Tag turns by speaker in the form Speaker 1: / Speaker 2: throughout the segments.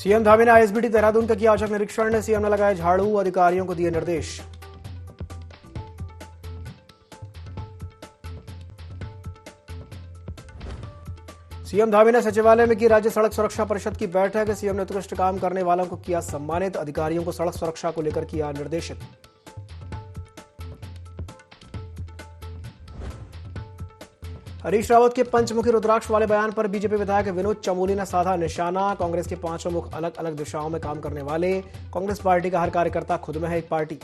Speaker 1: CM Dhami ने ISBT Dehradun का किया औचक निरीक्षण। सीएम ने लगाए झाड़ू, अधिकारियों को दिए निर्देश। सीएम धामी ने सचिवालय में की राज्य सड़क सुरक्षा परिषद की बैठक। सीएम ने उत्कृष्ट काम करने वालों को किया सम्मानित, अधिकारियों को सड़क सुरक्षा को लेकर किया निर्देशित। हरीश रावत के पंचमुखी रुद्राक्ष वाले बयान पर बीजेपी विधायक विनोद चमोली ने साधा निशाना। कांग्रेस के पांचों मुख अलग अलग दिशाओं में काम करने वाले, कांग्रेस पार्टी का हर कार्यकर्ता खुद में है एक पार्टी।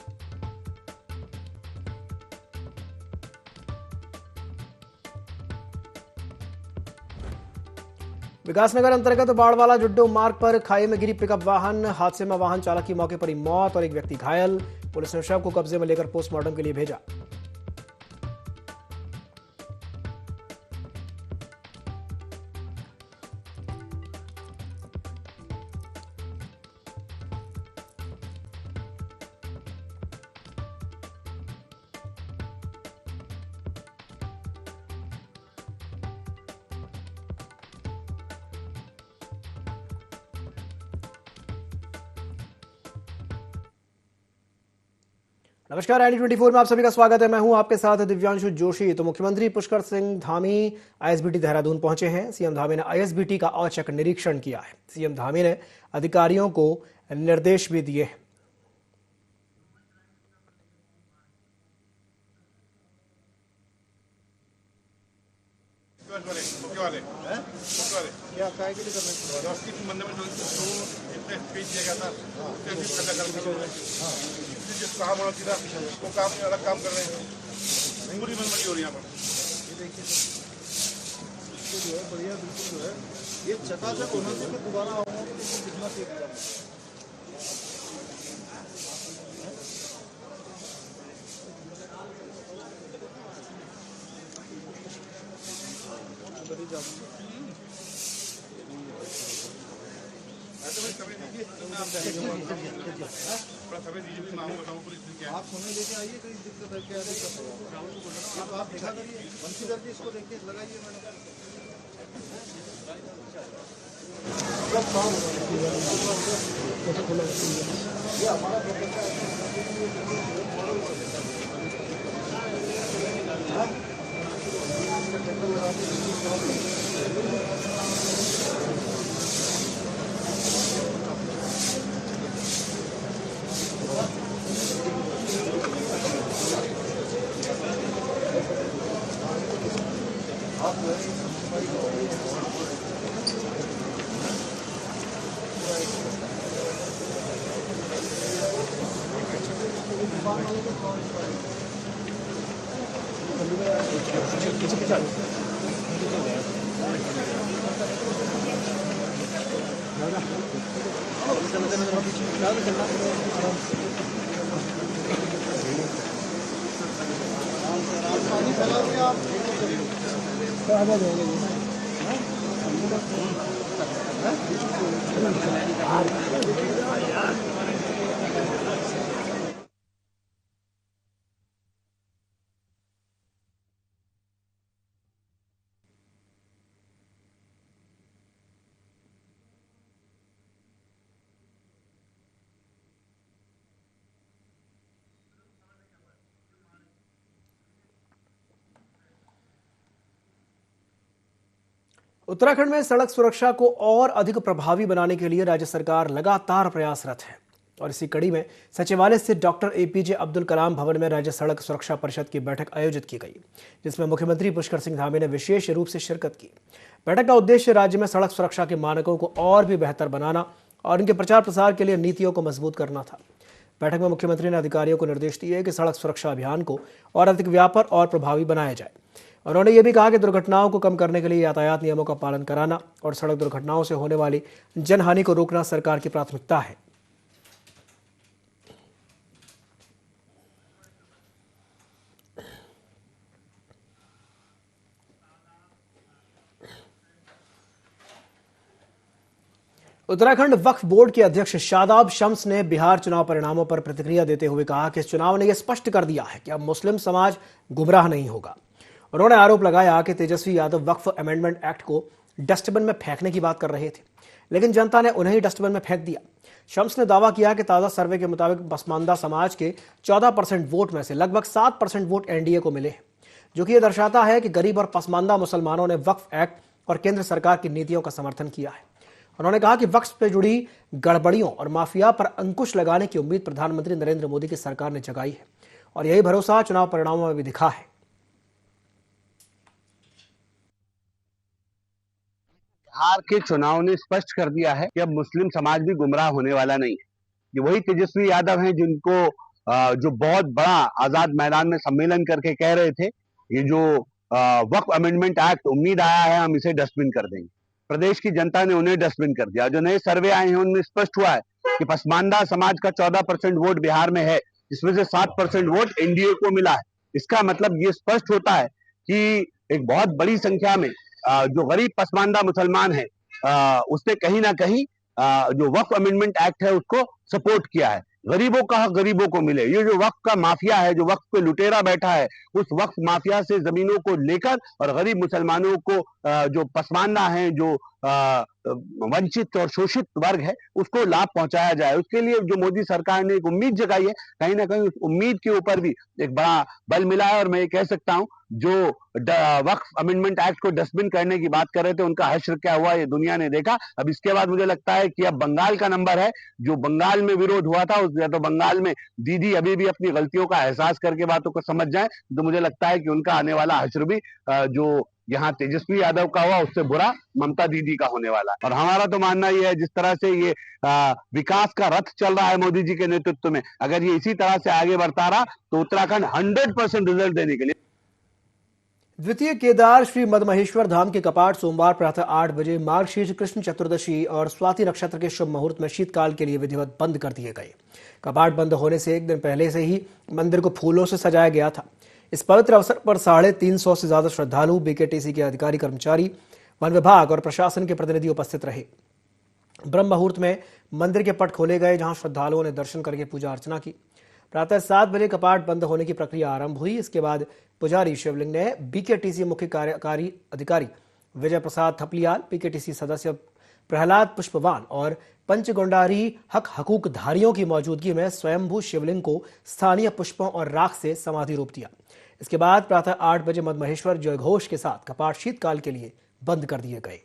Speaker 1: विकासनगर अंतर्गत बाड़वाला जुड्डो मार्ग पर खाई में गिरी पिकअप वाहन। हादसे में वाहन चालक की मौके पर ही मौत और एक व्यक्ति घायल। पुलिस ने शव को कब्जे में लेकर पोस्टमार्टम के लिए भेजा। नमस्कार, ID24 में आप सभी का स्वागत है। मैं हूं आपके साथ दिव्यांशु जोशी। तो मुख्यमंत्री पुष्कर सिंह धामी आईएसबीटी देहरादून पहुंचे हैं। सीएम धामी ने आईएसबीटी का औचक निरीक्षण किया है। सीएम धामी ने अधिकारियों को निर्देश भी दिए हैं।
Speaker 2: क्या काय के लिए कर रहे हैं? मंदिर में जो इतने स्पीच दिया गया था, जिस काम होना चाहिए वो काम अलग काम कर रहे हैं। पूरी मनमानी हो रही है यहाँ पर। ये देखिए जो है बढ़िया, बिल्कुल जो है ये चकाचक होना चाहिए। दोबारा आऊँगा तो कितना चाहिए आप समय लेके आइए, कहीं दिक्कत है क्या? दिक्कत है आप देखा करिए, बंशीधर जी इसको देखिए, लगाइए
Speaker 1: उत्तराखंड में सड़क सुरक्षा को और अधिक प्रभावी बनाने के लिए राज्य सरकार लगातार प्रयासरत है और इसी कड़ी में सचिवालय से डॉक्टर APJ अब्दुल कलाम भवन में राज्य सड़क सुरक्षा परिषद की बैठक आयोजित की गई, जिसमें मुख्यमंत्री पुष्कर सिंह धामी ने विशेष रूप से शिरकत की। बैठक का उद्देश्य राज्य में सड़क सुरक्षा के मानकों को और भी बेहतर बनाना और इनके प्रचार प्रसार के लिए नीतियों को मजबूत करना था। बैठक में मुख्यमंत्री ने अधिकारियों को निर्देश दिए कि सड़क सुरक्षा अभियान को और अधिक व्यापक और प्रभावी बनाया जाए। उन्होंने ये भी कहा कि दुर्घटनाओं को कम करने के लिए यातायात नियमों का पालन कराना और सड़क दुर्घटनाओं से होने वाली जनहानि को रोकना सरकार की प्राथमिकता है। उत्तराखंड वक्फ बोर्ड के अध्यक्ष शादाब शम्स ने बिहार चुनाव परिणामों पर प्रतिक्रिया देते हुए कहा कि इस चुनाव ने यह स्पष्ट कर दिया है कि अब मुस्लिम समाज गुमराह नहीं होगा। उन्होंने आरोप लगाया कि तेजस्वी यादव वक्फ अमेंडमेंट एक्ट को डस्टबिन में फेंकने की बात कर रहे थे, लेकिन जनता ने उन्हें ही डस्टबिन में फेंक दिया। शम्स ने दावा किया कि ताज़ा सर्वे के मुताबिक पसमानदा समाज के 14% वोट में से लगभग 7% वोट एनडीए को मिले हैं, जो कि यह दर्शाता है कि गरीब और पसमानदा मुसलमानों ने वक्फ एक्ट और केंद्र सरकार की नीतियों का समर्थन किया है। उन्होंने कहा कि वक्फ से जुड़ी गड़बड़ियों और माफिया पर अंकुश लगाने की उम्मीद प्रधानमंत्री नरेंद्र मोदी की सरकार ने जगाई है और यही भरोसा चुनाव परिणामों में भी दिखा है।
Speaker 3: बिहार के चुनाव ने स्पष्ट कर दिया है कि अब मुस्लिम समाज भी गुमराह होने वाला नहीं है। ये वही तेजस्वी यादव हैं जिनको जो बहुत बड़ा आजाद मैदान में सम्मेलन करके कह रहे थे, ये जो वक्फ अमेंडमेंट एक्ट उम्मीद आया है हम इसे डस्टबिन कर देंगे। प्रदेश की जनता ने उन्हें डस्टबिन कर दिया। जो नए सर्वे आए हैं उनमें स्पष्ट हुआ है कि पसमानदा समाज का 14% वोट बिहार में है, जिसमें से 7% वोट एनडीए को मिला है। इसका मतलब ये स्पष्ट होता है कि एक बहुत बड़ी संख्या में जो गरीब पसमानदा मुसलमान है उसने कहीं ना कहीं जो वक्फ अमेंडमेंट एक्ट है उसको सपोर्ट किया है। गरीबों का हक गरीबों को मिले। ये जो वक्फ का माफिया है, जो वक्फ पे लुटेरा बैठा है, उस वक्फ माफिया से जमीनों को लेकर और गरीब मुसलमानों को जो पसमानदा है, जो वंचित और शोषित वर्ग है, उसको लाभ पहुंचाया जाए। उसके लिए जो मोदी सरकार ने एक उम्मीद जगाई है, कहीं ना कहीं उस उम्मीद के ऊपर भी एक बड़ा बल मिला है। और मैं ये कह सकता हूं, जो वक्फ अमेंडमेंट एक्ट को डस्टबिन करने की बात कर रहे थे, उनका हश्र क्या हुआ ये दुनिया ने देखा। अब इसके बाद मुझे लगता है कि अब बंगाल का नंबर है। जो बंगाल में विरोध हुआ था, उस तो बंगाल में दीदी अभी भी अपनी गलतियों का एहसास करके बातों को समझ जाए, तो मुझे लगता है कि उनका आने वाला हश्र भी जो यहाँ तेजस्वी यादव का हुआ, उससे बुरा ममता दीदी का होने वाला है। और हमारा तो मानना यह है, जिस तरह से ये विकास का रथ चल रहा है मोदी जी के नेतृत्व में, अगर ये इसी तरह से आगे बढ़ता रहा तो उत्तराखंड 100% रिजल्ट देने के लिए।
Speaker 1: द्वितीय केदार श्री मदमहेश्वर धाम के कपाट सोमवार प्रातः 8 बजे मार्गशीर्ष कृष्ण चतुर्दशी और स्वाति नक्षत्र के शुभ मुहूर्त में शीतकाल के लिए विधिवत बंद कर दिए गए। कपाट बंद होने से एक दिन पहले से ही मंदिर को फूलों से सजाया गया था। इस पवित्र अवसर पर 350 से ज्यादा श्रद्धालु, बीकेटीसी के अधिकारी, कर्मचारी, वन विभाग और प्रशासन के प्रतिनिधि उपस्थित रहे। ब्रह्म मुहूर्त में मंदिर के पट खोले गए, जहां श्रद्धालुओं ने दर्शन करके पूजा अर्चना की। प्रातः 7 बजे कपाट बंद होने की प्रक्रिया आरंभ हुई। इसके बाद पुजारी शिवलिंग ने बीकेटीसी मुख्य कार्यकारी अधिकारी विजय प्रसाद थपलियाल, बीकेटीसी सदस्य प्रहलाद पुष्पवान और पंचगोंडारी हक हकूक धारियों की मौजूदगी में स्वयंभू शिवलिंग को स्थानीय पुष्पों और राख से समाधि रूप दिया। इसके बाद प्रातः 8 बजे मदमहेश्वर जयघोष के साथ कपाट शीतकाल के लिए बंद कर दिए गए।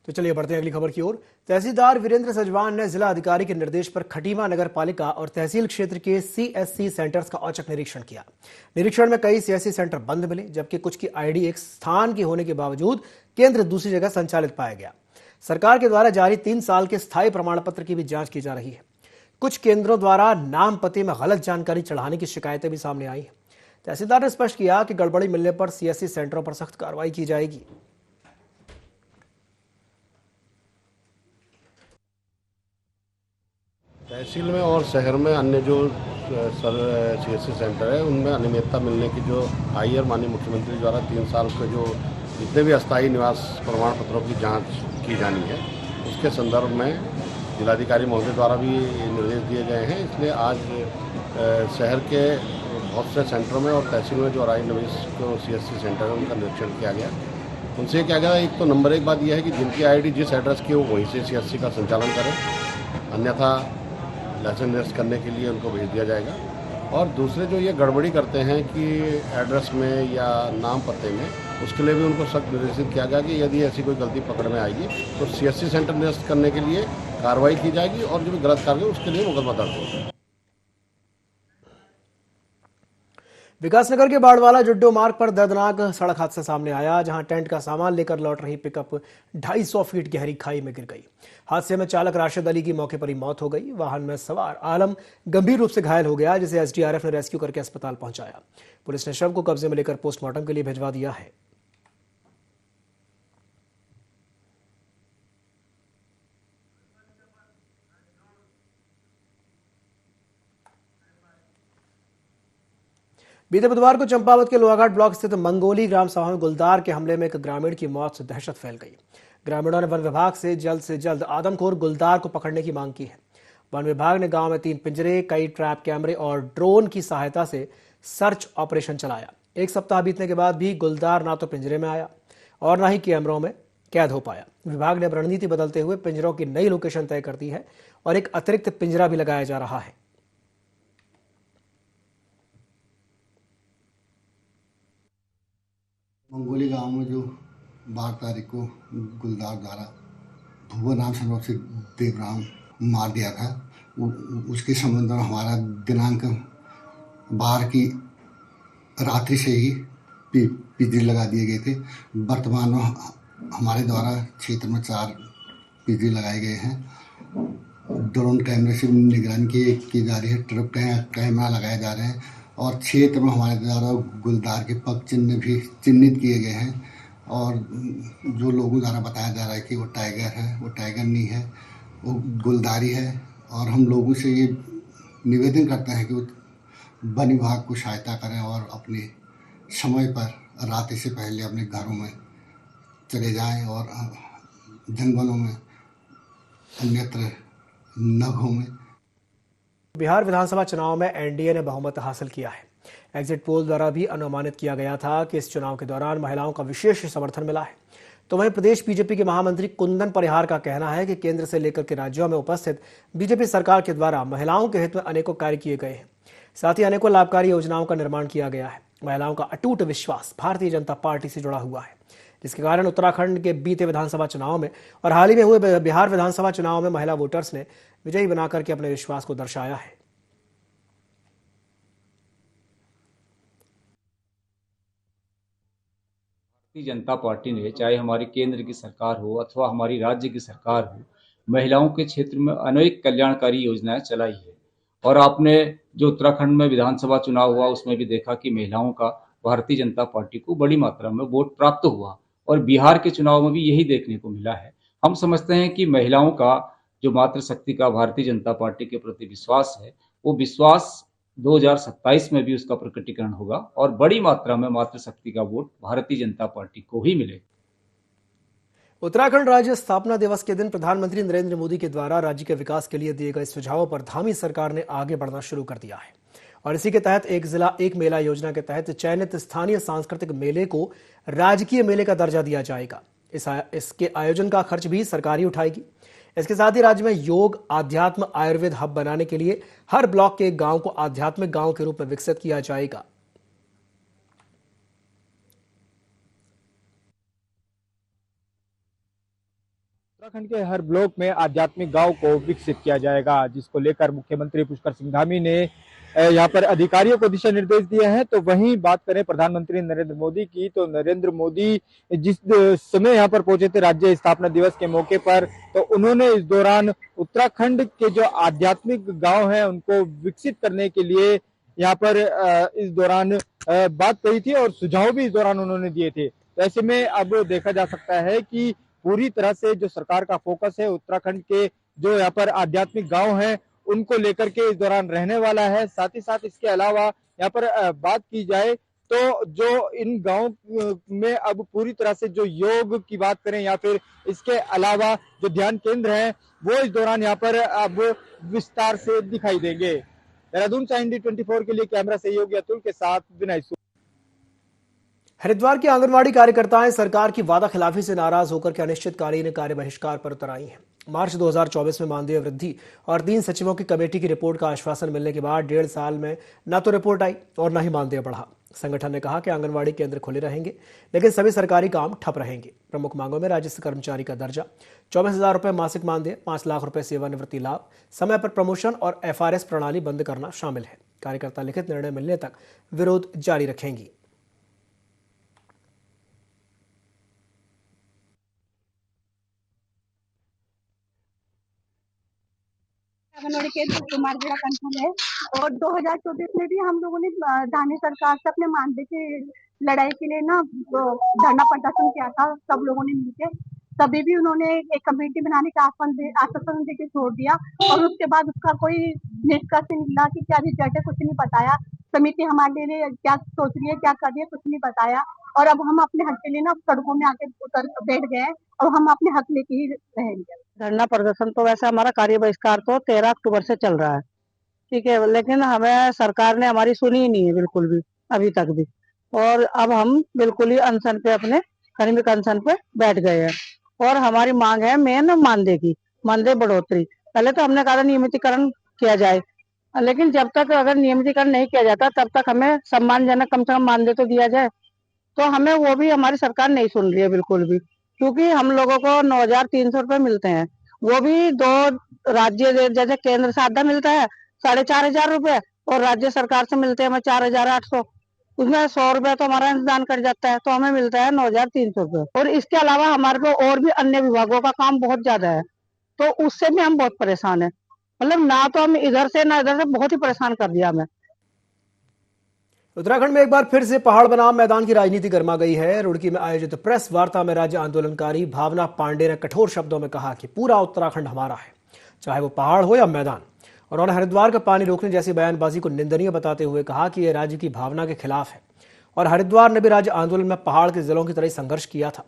Speaker 1: तो चलिए बढ़ते हैं अगली खबर की ओर। तहसीलदार वीरेंद्र सजवान ने जिला अधिकारी के निर्देश पर खटीमा नगर पालिका और तहसील क्षेत्र के सीएससी सेंटर्स का औचक निरीक्षण किया। निरीक्षण में कई सीएससी सेंटर बंद मिले, जबकि कुछ की आईडी एक स्थान की होने के बावजूद केंद्र दूसरी जगह संचालित पाया गया। सरकार के द्वारा जारी 3 साल के स्थायी प्रमाण पत्र की भी जांच की जा रही है। कुछ केंद्रों द्वारा नाम पते में गलत जानकारी चढ़ाने की शिकायतें भी सामने आई है। तहसीलदार ने स्पष्ट किया कि गड़बड़ी मिलने पर सीएससी सेंटरों पर सख्त कार्रवाई की जाएगी।
Speaker 4: तहसील में और शहर में अन्य जो सीएससी सेंटर है, उनमें अनियमितता मिलने की जो आई और माननीय मुख्यमंत्री द्वारा 3 साल के जो जितने भी अस्थायी निवास प्रमाण पत्रों की जांच की जानी है, उसके संदर्भ में जिलाधिकारी महोदय द्वारा भी निर्देश दिए गए हैं। इसलिए आज शहर के बहुत से सेंटरों में और तहसील में जो राय निवेश जो सीएससी सेंटर है, उनका निरीक्षण किया गया। उनसे क्या गया, एक तो नंबर 1 बात यह है कि जिनकी आईडी जिस एड्रेस की हो वहीं से सीएससी का संचालन करें, अन्यथा लाइसेंस निरस्त करने के लिए उनको भेज दिया जाएगा। और दूसरे जो ये गड़बड़ी करते हैं कि एड्रेस में या नाम पते में, उसके लिए भी उनको सख्त निर्देशित किया गया कि यदि ऐसी कोई गलती पकड़ में आएगी तो सीएससी सेंटर निरस्त करने के लिए कार्रवाई की जाएगी और जो भी गलत कार्य उसके लिए मुकदमा दर्ज होगा।
Speaker 1: विकासनगर के बाड़वाला जुड्डो मार्ग पर दर्दनाक सड़क हादसा सामने आया, जहां टेंट का सामान लेकर लौट रही पिकअप 250 फीट गहरी खाई में गिर गई। हादसे में चालक राशिद अली की मौके पर ही मौत हो गई। वाहन में सवार आलम गंभीर रूप से घायल हो गया, जिसे एसडीआरएफ ने रेस्क्यू करके अस्पताल पहुंचाया। पुलिस ने शव को कब्जे में लेकर पोस्टमार्टम के लिए भिजवा दिया है। बीते बुधवार को चंपावत के लोहाघाट ब्लॉक स्थित मंगोली ग्राम सभा में गुलदार के हमले में एक ग्रामीण की मौत से दहशत फैल गई। ग्रामीणों ने वन विभाग से जल्द आदमखोर गुलदार को पकड़ने की मांग की है। वन विभाग ने गांव में 3 पिंजरे, कई ट्रैप कैमरे और ड्रोन की सहायता से सर्च ऑपरेशन चलाया। 1 सप्ताह बीतने के बाद भी गुलदार ना तो पिंजरे में आया और ना ही कैमरों में कैद हो पाया। विभाग ने अब रणनीति बदलते हुए पिंजरों की नई लोकेशन तय कर दी है और एक अतिरिक्त पिंजरा भी लगाया जा रहा है।
Speaker 5: मंगोली गांव में जो 12 तारीख को गुलदार द्वारा भुवन नाम संरक्षित देवराम मार दिया था, उसके संबंध में हमारा दिनांक 12 की रात्रि से ही पिंजरे लगा दिए गए थे। वर्तमान में हमारे द्वारा क्षेत्र में 4 पिंजरे लगाए गए हैं। ड्रोन कैमरे से निगरानी की जा रही है, ट्रैप कैमरा लगाए जा रहे हैं और क्षेत्र में हमारे द्वारा गुलदार के पग चिन्ह भी चिन्हित किए गए हैं। और जो लोगों द्वारा बताया जा रहा है कि वो टाइगर है, वो टाइगर नहीं है, वो गुलदारी है। और हम लोगों से ये निवेदन करते हैं कि वो वन विभाग को सहायता करें और अपने समय पर रात्रि से पहले अपने घरों में चले जाएं और जंगलों में अन्यत्र न घूमें।
Speaker 1: बिहार विधानसभा चुनाव में एनडीए ने बहुमत हासिल किया है। एग्जिट पोल द्वारा भी अनुमानित किया गया था कि इस चुनाव के दौरान महिलाओं का विशेष समर्थन मिला है। तो वहीं प्रदेश बीजेपी के महामंत्री कुंदन परिहार का कहना है कि केंद्र से लेकर के राज्यों में उपस्थित बीजेपी सरकार के द्वारा महिलाओं के हित में अनेकों कार्य किए गए हैं। साथ ही अनेकों लाभकारी योजनाओं का निर्माण किया गया है। महिलाओं का अटूट विश्वास भारतीय जनता पार्टी से जुड़ा हुआ है, जिसके कारण उत्तराखंड के बीते विधानसभा चुनाव में और हाल ही में हुए बिहार विधानसभा चुनाव में महिला वोटर्स ने विजयी बनाकर के अपने विश्वास को दर्शाया है।
Speaker 6: भारतीय जनता पार्टी ने, चाहे हमारी केंद्र की सरकार हो अथवा हमारी राज्य की सरकार हो, महिलाओं के क्षेत्र में अनेक कल्याणकारी योजनाएं चलाई है। और आपने जो उत्तराखंड में विधानसभा चुनाव हुआ उसमें भी देखा कि महिलाओं का भारतीय जनता पार्टी को बड़ी मात्रा में वोट प्राप्त हुआ और बिहार के चुनाव में भी यही देखने को मिला है। हम समझते हैं कि महिलाओं का जो मातृशक्ति का भारतीय जनता पार्टी के प्रति विश्वास है, वो विश्वास 2027 में भी उसका प्रकटीकरण होगा और बड़ी मात्रा में मातृशक्ति का वोट भारतीय जनता पार्टी को ही मिले।
Speaker 1: उत्तराखंड राज्य स्थापना दिवस के दिन प्रधानमंत्री नरेंद्र मोदी के द्वारा राज्य के विकास के लिए दिए गए सुझावों पर धामी सरकार ने आगे बढ़ना शुरू कर दिया है और इसी के तहत एक जिला एक मेला योजना के तहत चयनित स्थानीय सांस्कृतिक मेले को राजकीय मेले का दर्जा दिया जाएगा। इसके आयोजन का खर्च भी सरकार ही उठाएगी। इसके साथ ही राज्य में योग, आध्यात्म, आयुर्वेद हब बनाने के लिए हर ब्लॉक के एक गांव को आध्यात्मिक गांव के रूप में विकसित किया जाएगा।
Speaker 7: उत्तराखंड के हर ब्लॉक में आध्यात्मिक गांव को विकसित किया जाएगा, जिसको लेकर मुख्यमंत्री पुष्कर सिंह धामी ने यहाँ पर अधिकारियों को दिशा निर्देश दिए हैं। तो वहीं बात करें प्रधानमंत्री नरेंद्र मोदी की, तो नरेंद्र मोदी जिस समय यहाँ पर पहुंचे थे राज्य स्थापना दिवस के मौके पर, तो उन्होंने इस दौरान उत्तराखंड के जो आध्यात्मिक गांव हैं उनको विकसित करने के लिए यहाँ पर इस दौरान बात कही थी और सुझाव भी इस दौरान उन्होंने दिए थे। तो ऐसे में अब देखा जा सकता है कि पूरी तरह से जो सरकार का फोकस है उत्तराखंड के जो यहाँ पर आध्यात्मिक गांव हैं उनको लेकर के इस दौरान रहने वाला है। साथ ही साथ इसके अलावा यहाँ पर बात की जाए तो जो इन गांव में अब पूरी तरह से जो योग की बात करें या फिर इसके अलावा जो ध्यान केंद्र हैं वो इस दौरान यहाँ पर अब विस्तार से दिखाई देंगे। देहरादून से इंडी 24 के लिए कैमरा सहयोगी अतुल के साथ विनय।
Speaker 1: हरिद्वार की आंगनवाड़ी कार्यकर्ताएं सरकार की वादा खिलाफी से नाराज होकर के अनिश्चितकालीन कार्य बहिष्कार पर उतर आई हैं। मार्च 2024 में मानदेय वृद्धि और 3 सचिवों की कमेटी की रिपोर्ट का आश्वासन मिलने के बाद 1.5 साल में न तो रिपोर्ट आई और न ही मानदेय बढ़ा। संगठन ने कहा कि आंगनवाड़ी केंद्र खुले रहेंगे लेकिन सभी सरकारी काम ठप रहेंगे। प्रमुख मांगों में राजस्व कर्मचारी का दर्जा, 24,000 रुपये मासिक मानदेय, 5 लाख रुपए सेवानिवृत्ति लाभ, समय पर प्रमोशन और FRS प्रणाली बंद करना शामिल है। कार्यकर्ता लिखित निर्णय मिलने तक विरोध जारी रखेंगी।
Speaker 8: आंगनवाड़ी केंद्र कुमार जिला कंट्रोल है और 2024 में भी हम लोगों ने स्थानीय सरकार से अपने मानदेय की लड़ाई के लिए ना धरना प्रदर्शन किया था। सब लोगों ने मिलकर तभी भी उन्होंने एक कमेटी बनाने का आश्वासन देकर छोड़ दिया और उसके बाद उसका कोई निष्कर्ष नहीं मिला कि क्या रिजल्ट है, कुछ नहीं बताया। समिति हमारे लिए क्या सोच रही है, क्या कर रही है, कुछ नहीं बताया। और अब हम अपने हक के लिए ना सड़कों में आके उतर बैठ गए हैं और हम अपने हक लेके ही रहेंगे। धरना प्रदर्शन तो वैसे हमारा कार्य बहिष्कार तो 13 अक्टूबर से चल रहा है, ठीक है, लेकिन हमें सरकार ने हमारी सुनी ही नहीं है बिल्कुल भी, अभी तक भी। और अब हम बिल्कुल ही अनशन पे, अपने कार्मिक अनशन पे बैठ गए हैं और हमारी मांग है मेन मानदेय की, मानदेय बढ़ोतरी। पहले तो हमने कहा था नियमितीकरण किया जाए, लेकिन जब तक अगर नियमितीकरण नहीं किया जाता तब तक हमें सम्मानजनक कम से कम मानदेय तो दिया जाए। तो हमें वो भी हमारी सरकार नहीं सुन रही है बिल्कुल भी, क्योंकि हम लोगों को 9,300 रुपए मिलते हैं, वो भी दो राज्य, जैसे केंद्र से आधा मिलता है 4,500 रुपए और राज्य सरकार से मिलते हैं हमें 4,800, उसमें 100 रुपए तो हमारा इंतजाम कर जाता है, तो हमें मिलता है 9,300 रुपए। और इसके अलावा हमारे को और भी अन्य विभागों का काम बहुत ज्यादा है, तो उससे भी हम बहुत परेशान है। मतलब ना तो हम इधर से ना इधर से, बहुत ही परेशान कर दिया हमें।
Speaker 1: उत्तराखंड में एक बार फिर से पहाड़ बनाम मैदान की राजनीति गर्मा गई है। रुड़की में आयोजित प्रेस वार्ता में राज्य आंदोलनकारी भावना पांडे ने कठोर शब्दों में कहा कि पूरा उत्तराखंड हमारा है, चाहे वो पहाड़ हो या मैदान। और उन्होंने हरिद्वार का पानी रोकने जैसी बयानबाजी को निंदनीय बताते हुए कहा कि यह राज्य की भावना के खिलाफ है। और हरिद्वार ने भी राज्य आंदोलन में पहाड़ के जिलों की तरह संघर्ष किया था।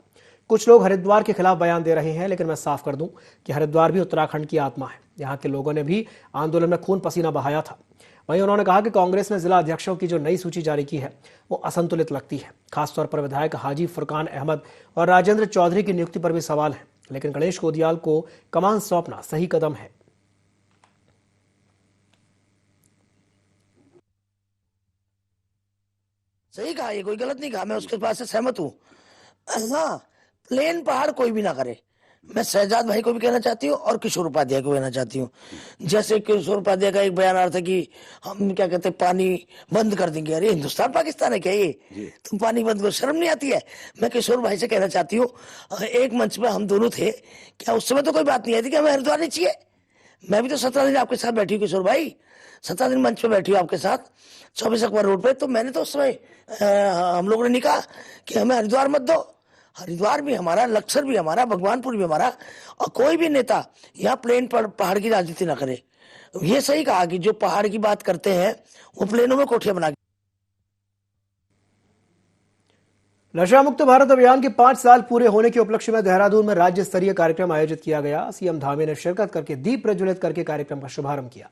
Speaker 1: कुछ लोग हरिद्वार के खिलाफ बयान दे रहे हैं, लेकिन मैं साफ कर दूं कि हरिद्वार भी उत्तराखंड की आत्मा है। यहाँ के लोगों ने भी आंदोलन में खून पसीना बहाया था। वहीं उन्होंने कहा कि कांग्रेस ने जिला अध्यक्षों की जो नई सूची जारी की है वो असंतुलित लगती है। खासतौर पर विधायक हाजी फुरकान अहमद और राजेंद्र चौधरी की नियुक्ति पर भी सवाल है, लेकिन गणेश कोदियाल को कमान सौंपना सही कदम है।
Speaker 9: सही कहा, ये कोई गलत नहीं कहा, मैं उसके पास से सहमत हूँ। हाँ, प्लेन पहाड़ कोई भी ना करे। मैं शहजाद भाई को भी कहना चाहती हूँ और किशोर उपाध्याय को कहना चाहती हूँ। जैसे किशोर उपाध्याय का एक बयान आ रहा था कि हम क्या कहते हैं पानी बंद कर देंगे। अरे हिंदुस्तान पाकिस्तान है क्या ये? तुम पानी बंद करो, शर्म नहीं आती है? मैं किशोर भाई से कहना चाहती हूँ, एक मंच में हम दोनों थे, क्या उस समय तो कोई बात नहीं आई थी कि हमें हरिद्वार नहीं चाहिए? मैं भी तो 17 दिन आपके साथ बैठी हूँ किशोर भाई, 17 दिन मंच पे बैठी हूँ आपके साथ 24 अकबर रोड पे। तो मैंने तो उस समय हम लोगों ने नहीं कहा कि हमें हरिद्वार मत दो। हरिद्वार भी हमारा, लक्सर भी हमारा, भगवानपुर भी हमारा। और कोई भी नेता यहाँ प्लेन पर पहाड़ की राजनीति ना करे। ये सही कहा कि जो पहाड़ की बात करते हैं वो प्लेनों में कोठियां बना।
Speaker 1: नशा मुक्त भारत अभियान के 5 साल पूरे होने के उपलक्ष्य में देहरादून में राज्य स्तरीय कार्यक्रम आयोजित किया गया। सीएम धामी ने शिरकत करके दीप प्रज्वलित करके कार्यक्रम का शुभारंभ किया।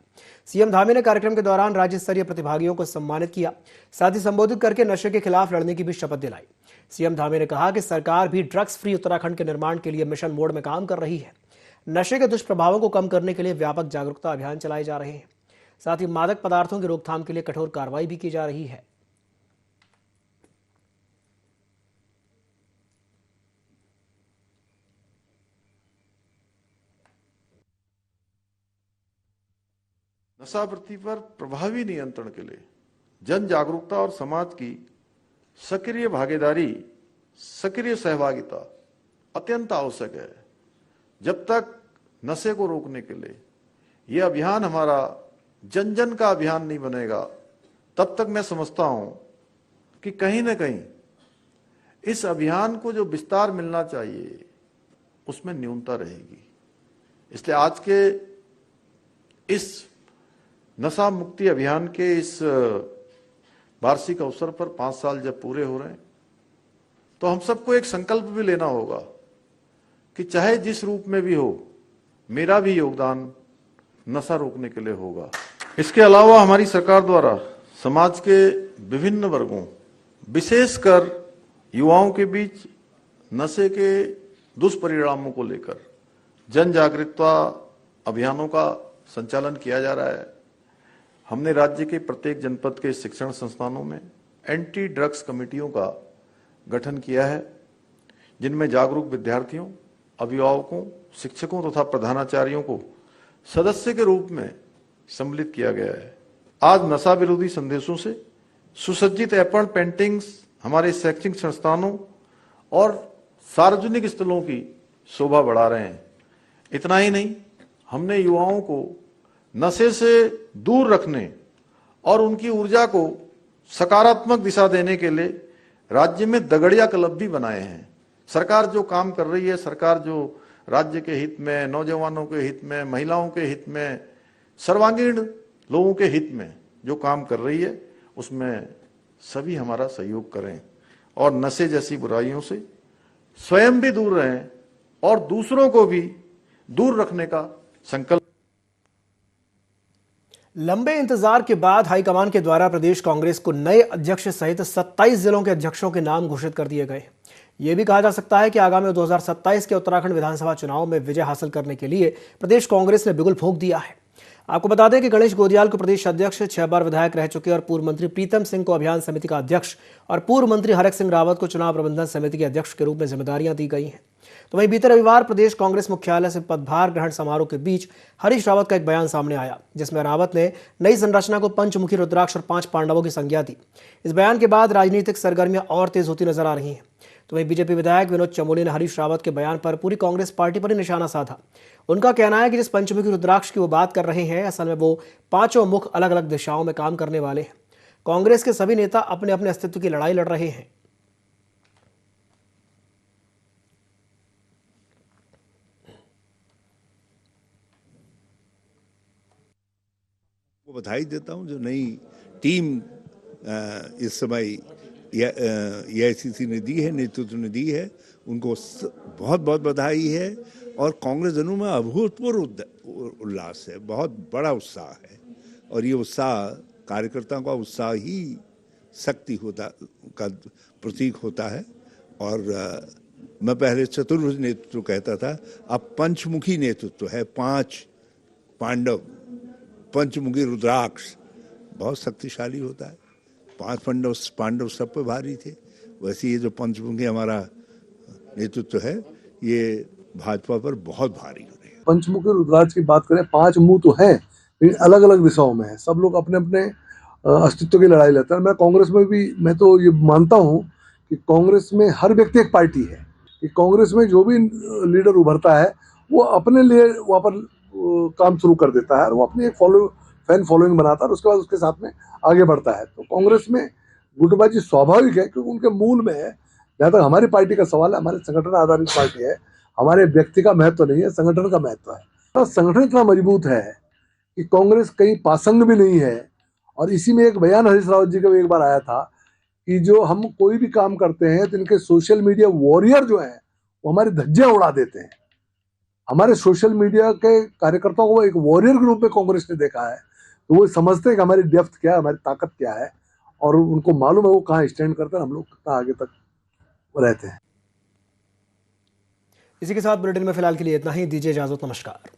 Speaker 1: सीएम धामी ने कार्यक्रम के दौरान राज्य स्तरीय प्रतिभागियों को सम्मानित किया, साथ ही संबोधित करके नशे के खिलाफ लड़ने की भी शपथ दिलाई। सीएम धामी ने कहा कि सरकार भी ड्रग्स फ्री उत्तराखंड के निर्माण के लिए मिशन मोड में काम कर रही है। नशे के दुष्प्रभावों को कम करने के लिए व्यापक जागरूकता अभियान चलाए जा रहे हैं। साथ ही मादक पदार्थों की रोकथाम के लिए कठोर कार्रवाई भी की जा रही है।
Speaker 2: नशावृत्ति पर प्रभावी नियंत्रण के लिए जन जागरूकता और समाज की सक्रिय भागीदारी, सक्रिय सहभागिता अत्यंत आवश्यक है। जब तक नशे को रोकने के लिए यह अभियान हमारा जन जन का अभियान नहीं बनेगा, तब तक मैं समझता हूं कि कहीं ना कहीं इस अभियान को जो विस्तार मिलना चाहिए उसमें न्यूनता रहेगी। इसलिए आज के इस नशा मुक्ति अभियान के इस वार्षिक अवसर पर 5 साल जब पूरे हो रहे हैं, तो हम सबको एक संकल्प भी लेना होगा कि चाहे जिस रूप में भी हो, मेरा भी योगदान नशा रोकने के लिए होगा। इसके अलावा हमारी सरकार द्वारा समाज के विभिन्न वर्गों, विशेषकर युवाओं के बीच नशे के दुष्परिणामों को लेकर जन जागरूकता अभियानों का संचालन किया जा रहा है। हमने राज्य के प्रत्येक जनपद के शिक्षण संस्थानों में एंटी ड्रग्स कमेटियों का गठन किया है, जिनमें जागरूक विद्यार्थियों, अभिभावकों, शिक्षकों तथा प्रधानाचार्यों को सदस्य के रूप में सम्मिलित किया गया है। आज नशा विरोधी संदेशों से सुसज्जित एपल पेंटिंग्स हमारे शैक्षणिक संस्थानों और सार्वजनिक स्थलों की शोभा बढ़ा रहे हैं। इतना ही नहीं, हमने युवाओं को नशे से दूर रखने और उनकी ऊर्जा को सकारात्मक दिशा देने के लिए राज्य में दगड़िया क्लब भी बनाए हैं। सरकार जो काम कर रही है, सरकार जो राज्य के हित में, नौजवानों के हित में, महिलाओं के हित में, सर्वांगीण लोगों के हित में जो काम कर रही है, उसमें सभी हमारा सहयोग करें और नशे जैसी बुराइयों से स्वयं भी दूर रहें और दूसरों को भी दूर रखने का संकल्प।
Speaker 1: लंबे इंतजार के बाद हाईकमान के द्वारा प्रदेश कांग्रेस को नए अध्यक्ष सहित 27 जिलों के अध्यक्षों के नाम घोषित कर दिए गए। ये भी कहा जा सकता है कि आगामी 2027 के उत्तराखंड विधानसभा चुनाव में विजय हासिल करने के लिए प्रदेश कांग्रेस ने बिगुल फूंक दिया है। आपको बता दें कि गणेश गोदियाल को प्रदेश अध्यक्ष, 6 बार विधायक रह चुके और पूर्व मंत्री प्रीतम सिंह को अभियान समिति का अध्यक्ष और पूर्व मंत्री हरक सिंह रावत को चुनाव प्रबंधन समिति के अध्यक्ष के रूप में जिम्मेदारियां दी गई हैं। तो वहीं बीते रविवार प्रदेश कांग्रेस मुख्यालय से पदभार ग्रहण समारोह के बीच हरीश रावत का एक बयान सामने आया, जिसमें रावत ने नई संरचना को पंचमुखी रुद्राक्ष और 5 पांडवों की संज्ञा दी। इस बयान के बाद राजनीतिक सरगर्मियां और तेज होती नजर आ रही हैं। तो वहीं बीजेपी विधायक विनोद चमोली ने हरीश रावत के बयान पर पूरी कांग्रेस पार्टी पर ही निशाना साधा। उनका कहना है कि जिस पंचमुखी रुद्राक्ष की वो बात कर रहे हैं, असल में वो 5 मुख अलग अलग दिशाओं में काम करने वाले हैं। कांग्रेस के सभी नेता अपने अपने अस्तित्व की लड़ाई लड़ रहे हैं।
Speaker 10: बधाई देता हूं जो नई टीम इस समय एआईसीसी ने दी है, नेतृत्व ने दी है, उनको बहुत बहुत बधाई है। और कांग्रेस जनों में अभूतपूर्व उल्लास है, बहुत बड़ा उत्साह है और ये उत्साह कार्यकर्ताओं का उत्साह ही शक्ति होता का प्रतीक होता है। और मैं पहले चतुर्भुज नेतृत्व कहता था, अब पंचमुखी नेतृत्व है। 5 पांडव, पंचमुखी रुद्राक्ष बहुत शक्तिशाली होता है। 5 पांडव सब पे भारी थे, वैसे ये जो पंचमुखी हमारा नेतृत्व है ये भाजपा पर बहुत भारी हो रही है।
Speaker 11: पंचमुखी रुद्राक्ष की बात करें, 5 मुंह तो हैं लेकिन अलग अलग दिशाओं में है। सब लोग अपने अपने अस्तित्व की लड़ाई लड़ते हैं। मैं कांग्रेस में भी मैं तो ये मानता हूँ कि कांग्रेस में हर व्यक्ति एक पार्टी है, कि कांग्रेस में जो भी लीडर उभरता है वो अपने लिए वहाँ पर काम शुरू कर देता है और वो अपनी एक फैन फॉलोइंग बनाता है और उसके बाद उसके साथ में आगे बढ़ता है। तो कांग्रेस में गुटबाजी स्वाभाविक है क्योंकि उनके मूल में है। जहाँ तक हमारी पार्टी का सवाल है, हमारे संगठन आधारित पार्टी है, हमारे व्यक्ति का महत्व नहीं है, संगठन का महत्व है। तो संगठन इतना मजबूत है कि कांग्रेस कहीं पासंग भी नहीं है। और इसी में एक बयान हरीश रावत जी का भी एक बार आया था कि जो हम कोई भी काम करते हैं तो इनके सोशल मीडिया वॉरियर जो हैं वो हमारी धज्जियां उड़ा देते हैं। हमारे सोशल मीडिया के कार्यकर्ताओं को एक वॉरियर के रूप में कांग्रेस ने देखा है, तो वो समझते हैं कि हमारी डेप्थ क्या है, हमारी ताकत क्या है और उनको मालूम है वो कहाँ स्टैंड करते हैं, हम लोग कितना आगे तक रहते हैं।
Speaker 1: इसी के साथ बुलेटिन में फिलहाल के लिए इतना ही। दीजिए इजाजत, नमस्कार।